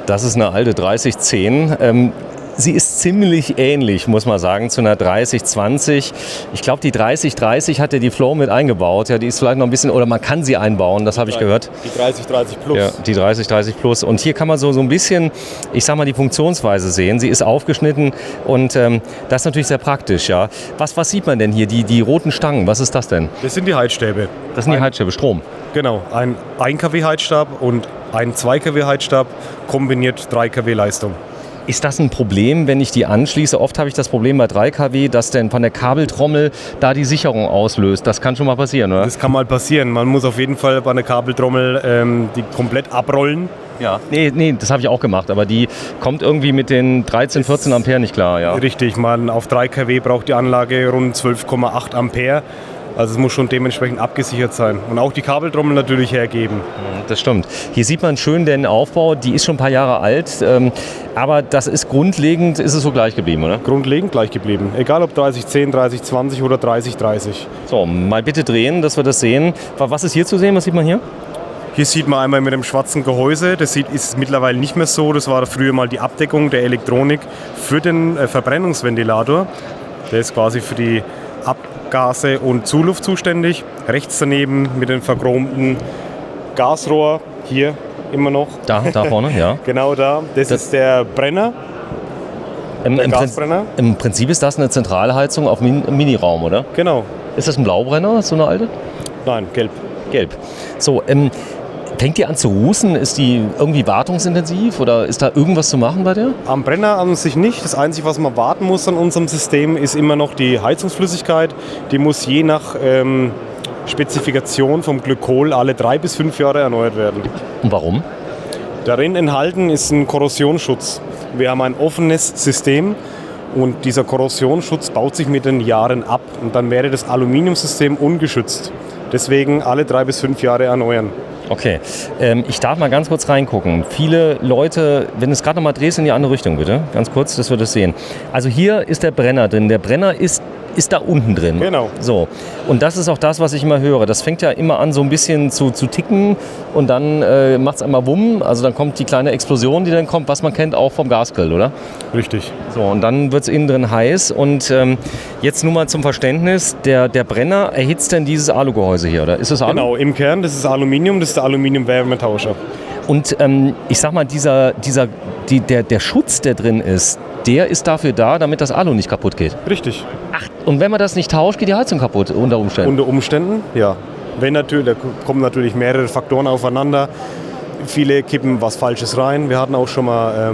Das ist eine alte 3010. Sie ist ziemlich ähnlich, muss man sagen, zu einer 3020. Ich glaube, die 3030 hat ja die Flow mit eingebaut. Ja, die ist vielleicht noch ein bisschen, oder man kann sie einbauen, das habe ich gehört. Die 3030 Plus. Ja, die 3030 Plus. Und hier kann man so ein bisschen, ich sag mal, die Funktionsweise sehen. Sie ist aufgeschnitten und das ist natürlich sehr praktisch. Ja. Was sieht man denn hier? Die roten Stangen, was ist das denn? Das sind die Heizstäbe. Das sind die Heizstäbe, Strom. Genau, ein 1 kW Heizstab und ein 2 kW Heizstab kombiniert 3 kW Leistung. Ist das ein Problem, wenn ich die anschließe? Oft habe ich das Problem bei 3 kW, dass dann von der Kabeltrommel da die Sicherung auslöst. Das kann schon mal passieren, oder? Das kann mal passieren. Man muss auf jeden Fall bei einer Kabeltrommel die komplett abrollen. Ja. Nee, das habe ich auch gemacht, aber die kommt irgendwie mit den 13, 14 Ampere nicht klar. Ja. Richtig, auf 3 kW braucht die Anlage rund 12,8 Ampere. Also es muss schon dementsprechend abgesichert sein. Und auch die Kabeltrommel natürlich hergeben. Das stimmt. Hier sieht man schön den Aufbau. Die ist schon ein paar Jahre alt. Aber das ist grundlegend, ist es so gleich geblieben, oder? Grundlegend gleich geblieben. Egal ob 3010, 3020 oder 3030. So, mal bitte drehen, dass wir das sehen. Was ist hier zu sehen? Was sieht man hier? Hier sieht man einmal mit dem schwarzen Gehäuse, ist mittlerweile nicht mehr so. Das war früher mal die Abdeckung der Elektronik für den Verbrennungsventilator. Der ist quasi für die Abgase und Zuluft zuständig. Rechts daneben mit dem verchromten Gasrohr, hier immer noch. Da vorne, ja. Genau da, das ist der Brenner, der Gasbrenner. Im Prinzip ist das eine Zentralheizung auf Miniraum, oder? Genau. Ist das ein Blaubrenner, so eine alte? Nein, gelb. Gelb. So, fängt die an zu rußen? Ist die irgendwie wartungsintensiv oder ist da irgendwas zu machen bei der? Am Brenner an sich nicht. Das Einzige, was man warten muss an unserem System, ist immer noch die Heizungsflüssigkeit. Die muss je nach Spezifikation vom Glykol alle 3 bis 5 Jahre erneuert werden. Und warum? Darin enthalten ist ein Korrosionsschutz. Wir haben ein offenes System und dieser Korrosionsschutz baut sich mit den Jahren ab. Und dann wäre das Aluminiumsystem ungeschützt. Deswegen alle 3 bis 5 Jahre erneuern. Okay, ich darf mal ganz kurz reingucken. Viele Leute, wenn du es gerade noch mal drehst in die andere Richtung, bitte. Ganz kurz, dass wir das sehen. Also hier ist der Brenner drin. Der Brenner ist da unten drin. Genau. So. Und das ist auch das, was ich immer höre. Das fängt ja immer an, so ein bisschen zu ticken und dann macht es einmal Wumm. Also dann kommt die kleine Explosion, die dann kommt, was man kennt auch vom Gasgrill, oder? Richtig. So, und dann wird es innen drin heiß. Und jetzt nur mal zum Verständnis, der Brenner erhitzt denn dieses Alugehäuse hier, oder? Ist das Alu? Genau, im Kern, das ist Aluminium, das ist der Aluminium-Wärmetauscher. Und ich sag mal, der Schutz, der drin ist, der ist dafür da, damit das Alu nicht kaputt geht. Richtig. Ach, und wenn man das nicht tauscht, geht die Heizung kaputt unter Umständen? Unter Umständen, ja. Da kommen natürlich mehrere Faktoren aufeinander. Viele kippen was Falsches rein. Wir hatten auch schon mal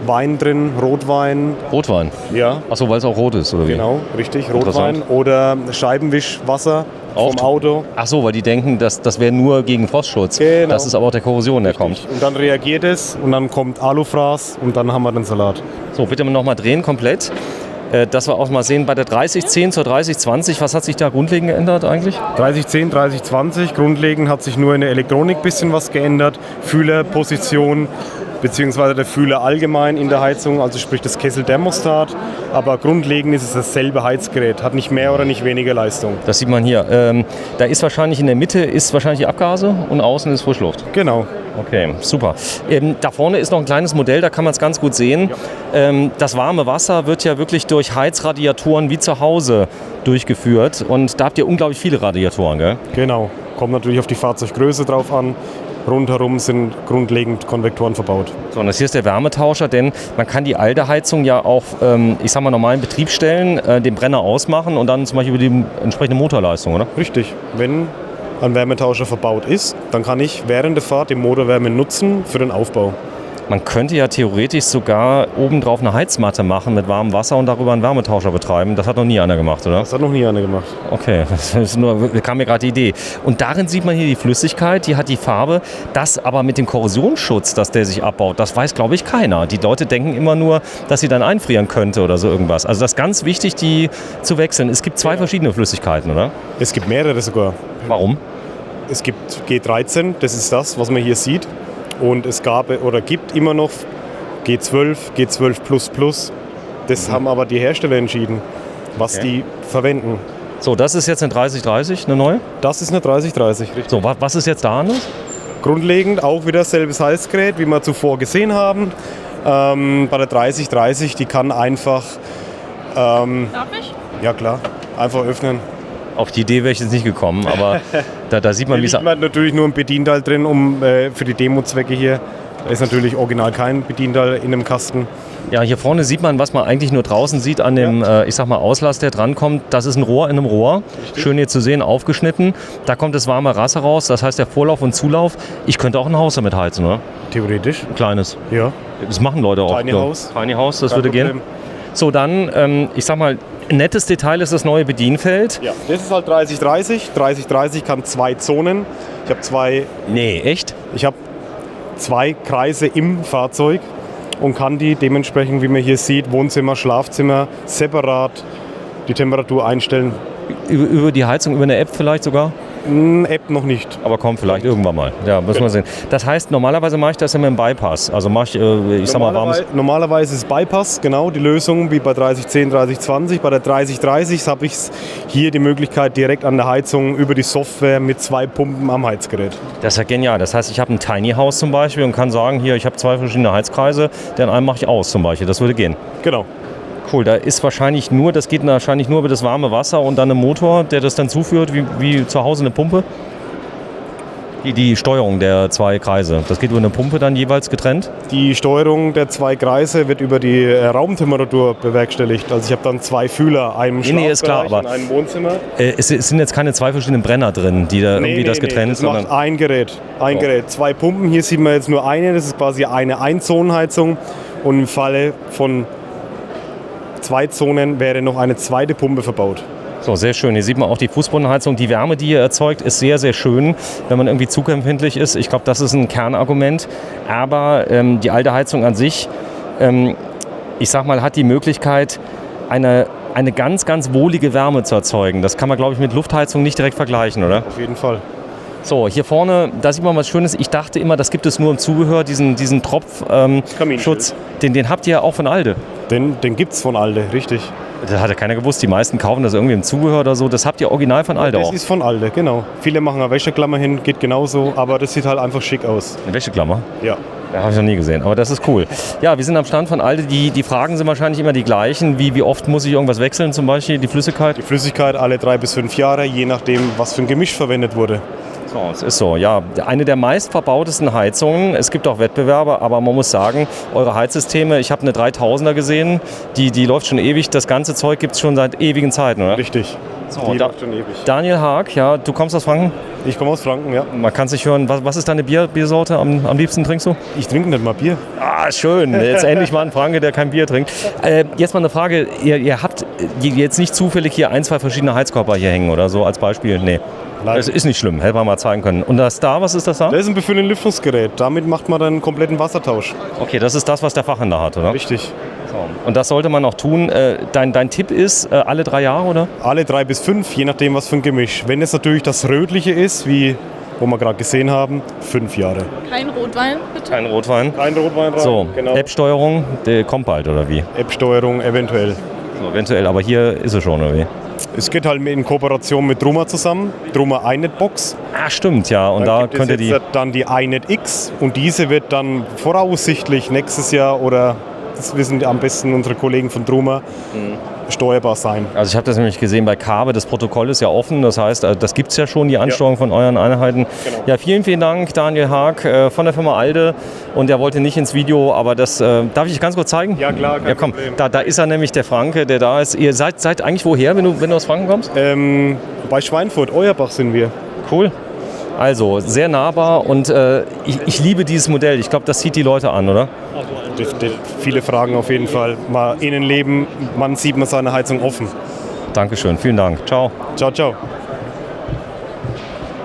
Wein drin, Rotwein. Rotwein? Ja. Achso, weil es auch rot ist, oder wie? Genau, richtig, Rotwein. Oder Scheibenwischwasser vom Auto. Ach so, weil die denken, das wäre nur gegen Frostschutz. Genau. Das ist aber auch der Korrosion, der kommt. Und dann reagiert es und dann kommt Alufraß und dann haben wir den Salat. So, bitte nochmal drehen komplett. Dass wir auch mal sehen, bei der 3010 zur 3020, was hat sich da grundlegend geändert eigentlich? 3010, 3020, grundlegend hat sich nur in der Elektronik ein bisschen was geändert. Fühlerposition, beziehungsweise der Fühler allgemein in der Heizung, also sprich das Kesselthermostat. Aber grundlegend ist es dasselbe Heizgerät, hat nicht mehr oder nicht weniger Leistung. Das sieht man hier. Da ist wahrscheinlich in der Mitte die Abgase und außen ist Frischluft. Genau. Okay, super. Da vorne ist noch ein kleines Modell, da kann man es ganz gut sehen. Ja. Das warme Wasser wird ja wirklich durch Heizradiatoren wie zu Hause durchgeführt. Und da habt ihr unglaublich viele Radiatoren, gell? Genau. Kommt natürlich auf die Fahrzeuggröße drauf an. Rundherum sind grundlegend Konvektoren verbaut. So, und das hier ist der Wärmetauscher, denn man kann die alte Heizung ja auch, ich sag mal, normal in Betrieb stellen, den Brenner ausmachen und dann zum Beispiel über die entsprechende Motorleistung, oder? Richtig. Wenn ein Wärmetauscher verbaut ist, dann kann ich während der Fahrt die Motorwärme nutzen für den Aufbau. Man könnte ja theoretisch sogar obendrauf eine Heizmatte machen mit warmem Wasser und darüber einen Wärmetauscher betreiben. Das hat noch nie einer gemacht, oder? Das hat noch nie einer gemacht. Okay, da kam mir gerade die Idee. Und darin sieht man hier die Flüssigkeit, die hat die Farbe. Das aber mit dem Korrosionsschutz, dass der sich abbaut, das weiß, glaube ich, keiner. Die Leute denken immer nur, dass sie dann einfrieren könnte oder so irgendwas. Also das ist ganz wichtig, die zu wechseln. Es gibt 2 verschiedene Flüssigkeiten, oder? Es gibt mehrere sogar. Warum? Es gibt G13, das ist das, was man hier sieht. Und es gibt immer noch G12, G12++. Das haben aber die Hersteller entschieden, was die verwenden. So, das ist jetzt eine 3030, eine neue? Das ist eine 3030, richtig. So, was ist jetzt da anders? Grundlegend auch wieder selbes Heizgerät, wie wir zuvor gesehen haben. Bei der 3030, die kann einfach... Darf ich? Ja klar, einfach öffnen. Auf die Idee wäre ich jetzt nicht gekommen, aber da sieht man, wie es... Da liegt natürlich nur ein Bedienteil drin, für die Demo-Zwecke hier. Da ist natürlich original kein Bedienteil in dem Kasten. Ja, hier vorne sieht man, was man eigentlich nur draußen sieht an dem, ich sag mal, Auslass, der drankommt. Das ist ein Rohr in einem Rohr. Richtig. Schön hier zu sehen, aufgeschnitten. Da kommt das warme Wasser raus, das heißt der Vorlauf und Zulauf. Ich könnte auch ein Haus damit heizen, oder? Theoretisch. Ein kleines. Ja. Das machen Leute auch. Tiny House. Tiny House, das Kein würde Problem. gehen. So, dann, ich sag mal, ein nettes Detail ist das neue Bedienfeld. Ja, das ist halt 3030. 3030 kann 2 Zonen. Ich habe 2... Nee, echt? Ich habe 2 Kreise im Fahrzeug und kann die dementsprechend, wie man hier sieht, Wohnzimmer, Schlafzimmer, separat die Temperatur einstellen. Über die Heizung, über eine App vielleicht sogar? App noch nicht. Aber kommt vielleicht irgendwann mal. Ja, müssen wir sehen. Das heißt, normalerweise mache ich das immer im Bypass. Also mache ich, sag mal, warmes... Normalerweise ist Bypass, genau, die Lösung, wie bei 3010, 3020. Bei der 3030 habe ich hier die Möglichkeit, direkt an der Heizung über die Software mit 2 Pumpen am Heizgerät. Das ist ja genial. Das heißt, ich habe ein Tiny House zum Beispiel und kann sagen, hier, ich habe 2 verschiedene Heizkreise, den einen mache ich aus zum Beispiel. Das würde gehen. Genau. Cool, da ist wahrscheinlich nur, das geht wahrscheinlich nur über das warme Wasser und dann ein Motor, der das dann zuführt, wie zu Hause eine Pumpe. Die Steuerung der 2 Kreise, das geht über eine Pumpe dann jeweils getrennt? Die Steuerung der 2 Kreise wird über die Raumtemperatur bewerkstelligt. Also ich habe dann 2 Fühler, einen Schlafbereich ist klar, aber und einem Wohnzimmer. Es sind jetzt keine 2 verschiedenen Brenner drin, die da irgendwie das getrennt das sind. macht ein Gerät. Gerät. 2 Pumpen, hier sieht man jetzt nur eine, das ist quasi eine Einzonenheizung. Und im Falle von 2 Zonen wäre noch eine zweite Pumpe verbaut. So, sehr schön. Hier sieht man auch die Fußbodenheizung. Die Wärme, die ihr erzeugt, ist sehr, sehr schön, wenn man irgendwie zugempfindlich ist. Ich glaube, das ist ein Kernargument. Aber die alte Heizung an sich, ich sag mal, hat die Möglichkeit, eine ganz, ganz wohlige Wärme zu erzeugen. Das kann man, glaube ich, mit Luftheizung nicht direkt vergleichen, oder? Auf jeden Fall. So, hier vorne, da sieht man was Schönes. Ich dachte immer, das gibt es nur im Zubehör, diesen Tropfschutz. Den habt ihr ja auch von Alde. Den gibt es von Alde, richtig. Das hat ja keiner gewusst. Die meisten kaufen das irgendwie im Zubehör oder so. Das habt ihr original von Alde auch. Das ist von Alde, genau. Viele machen eine Wäscheklammer hin, geht genauso, aber das sieht halt einfach schick aus. Eine Wäscheklammer? Ja. Ja, habe ich noch nie gesehen, aber das ist cool. Ja, wir sind am Stand von Alde. Die Fragen sind wahrscheinlich immer die gleichen. Wie oft muss ich irgendwas wechseln, zum Beispiel die Flüssigkeit? Die Flüssigkeit alle 3 bis 5 Jahre, je nachdem, was für ein Gemisch verwendet wurde. So, es ist so, ja. Eine der meistverbautesten Heizungen. Es gibt auch Wettbewerber, aber man muss sagen, eure Heizsysteme, ich habe eine 3000er gesehen, die läuft schon ewig. Das ganze Zeug gibt es schon seit ewigen Zeiten, oder? Richtig. So, die läuft schon ewig. Daniel Haag, ja, du kommst aus Franken? Ich komme aus Franken, ja. Man kann sich hören, was ist deine Biersorte? Am liebsten trinkst du? Ich trinke nicht mal Bier. Ah, schön. Jetzt endlich mal ein Franke, der kein Bier trinkt. Jetzt mal eine Frage. Ihr habt jetzt nicht zufällig hier 1, 2 verschiedene Heizkörper hier hängen oder so als Beispiel? Nee. Nein. Das ist nicht schlimm, hätte man mal zeigen können. Und das da, was ist das da? Das ist ein Befüllen-Lüftungsgerät. Damit macht man dann einen kompletten Wassertausch. Okay, das ist das, was der Fachhändler hat, oder? Richtig. So. Und das sollte man auch tun. Dein Tipp ist, alle 3 Jahre, oder? Alle 3 bis 5, je nachdem, was für ein Gemisch. Wenn es natürlich das Rötliche ist, wie wo wir gerade gesehen haben, 5 Jahre. Kein Rotwein, bitte? Kein Rotwein. Kein Rotwein rein, So, genau. App-Steuerung, der kommt bald, oder wie? App-Steuerung eventuell. So, eventuell, aber hier ist es schon, oder wie? Es geht halt in Kooperation mit Druma zusammen. Druma iNet-Box. Ah, stimmt, ja. Und da gibt könnt ihr es die... jetzt dann die iNet X und diese wird dann voraussichtlich nächstes Jahr oder, das wissen am besten unsere Kollegen von Druma, steuerbar sein. Also ich habe das nämlich gesehen bei Kabe, das Protokoll ist ja offen, das heißt, das gibt es ja schon, die Ansteuerung von euren Einheiten. Genau. Ja, vielen, vielen Dank, Daniel Haag von der Firma Alde. Und er wollte nicht ins Video, aber das darf ich ganz kurz zeigen? Ja klar, kein komm, Problem. da ist er nämlich, der Franke, der da ist. Ihr seid eigentlich woher, wenn du aus Franken kommst? Bei Schweinfurt, Euerbach sind wir. Cool. Also, sehr nahbar und ich liebe dieses Modell. Ich glaube, das zieht die Leute an, oder? Viele Fragen auf jeden Fall. Mal Innenleben, man sieht man seine Heizung offen. Dankeschön, vielen Dank. Ciao. Ciao, ciao.